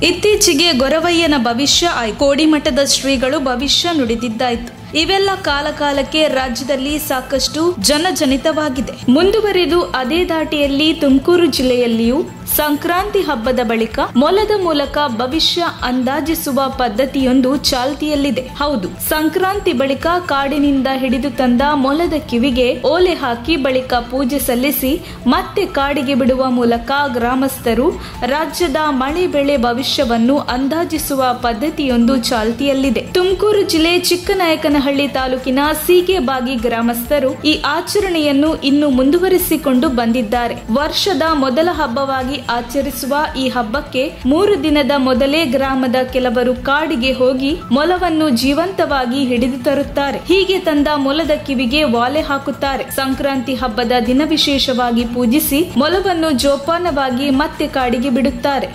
ಇತ್ತೀಚೆಗೆ ಗೊರವಯ್ಯನ ಭವಿಷ್ಯ ಆಯ್ತು. ಕೋಡಿಮಠದ ಶ್ರೀಗಳು ಭವಿಷ್ಯ ನುಡಿದಿದ್ದಾಯ್ತು. ಇವೆಲ್ಲ ಕಾಲಕಾಲಕ್ಕೆ ರಾಜ್ಯದಲ್ಲಿ ಸಾಕಷ್ಟು ಜನಜನಿತವಾಗಿದೆ. ಮುಂದುವರೆದು ಅದೇ ದಾಟಿಯಲ್ಲಿ ತುಮಕೂರು ಜಿಲ್ಲೆಯಲ್ಲಿಯೂ ಸಂಕ್ರಾಂತಿ ಹಬ್ಬದ ಬಳಿಕ ಮೊಲದ ಮೂಲಕ ಭವಿಷ್ಯ ಅಂದಾಜಿಸುವ ಪದ್ಧತಿಯೊಂದು ಚಾಲ್ತಿಯಲ್ಲಿದೆ. ಹೌದು, ಸಂಕ್ರಾಂತಿ ಬಳಿಕ ಕಾಡಿನಿಂದ ಹಿಡಿದು ತಂದ ಮೊಲದ ಕಿವಿಗೆ ಓಲೆ ಹಾಕಿ ಬಳಿಕ ಪೂಜೆ ಸಲ್ಲಿಸಿ ಮತ್ತೆ ಕಾಡಿಗೆ ಬಿಡುವ ಮೂಲಕ ಗ್ರಾಮಸ್ಥರು ರಾಜ್ಯದ ಮಳೆ ಬೆಳೆ ಭವಿಷ್ಯವನ್ನು ಅಂದಾಜಿಸುವ ಪದ್ಧತಿಯೊಂದು ಚಾಲ್ತಿಯಲ್ಲಿದೆ. ತುಮಕೂರು ಜಿಲ್ಲೆ ಚಿಕ್ಕನಾಯಕನಹಳ್ಳಿ ತಾಲೂಕಿನ ಸೀಗೆಬಾಗಿ ಗ್ರಾಮಸ್ಥರು ಈ ಆಚರಣೆಯನ್ನು ಇನ್ನು ಮುಂದುವರಿಸಿಕೊಂಡು ಬಂದಿದ್ದಾರೆ. ವರ್ಷದ ಮೊದಲ ಹಬ್ಬವಾಗಿ ಆಚರಿಸುವ ಈ ಹಬ್ಬಕ್ಕೆ 3 ದಿನದ ಮೊದಲೇ ಗ್ರಾಮದ ಕೆಲವರು ಕಾಡಿಗೆ ಹೋಗಿ ಮೊಲವನ್ನು ಜೀವಂತವಾಗಿ ಹಿಡಿದು ತರುತ್ತಾರೆ. ಹೀಗೆ ತಂದ ಮೊಲದ ಕಿವಿಗೆ ವಾಲೆ ಹಾಕುತ್ತಾರೆ. ಸಂಕ್ರಾಂತಿ ಹಬ್ಬದ ದಿನ ವಿಶೇಷವಾಗಿ ಪೂಜಿಸಿ ಮೊಲವನ್ನು ಜೋಪಾನವಾಗಿ ಮತ್ತೆ ಕಾಡಿಗೆ ಬಿಡುತ್ತಾರೆ.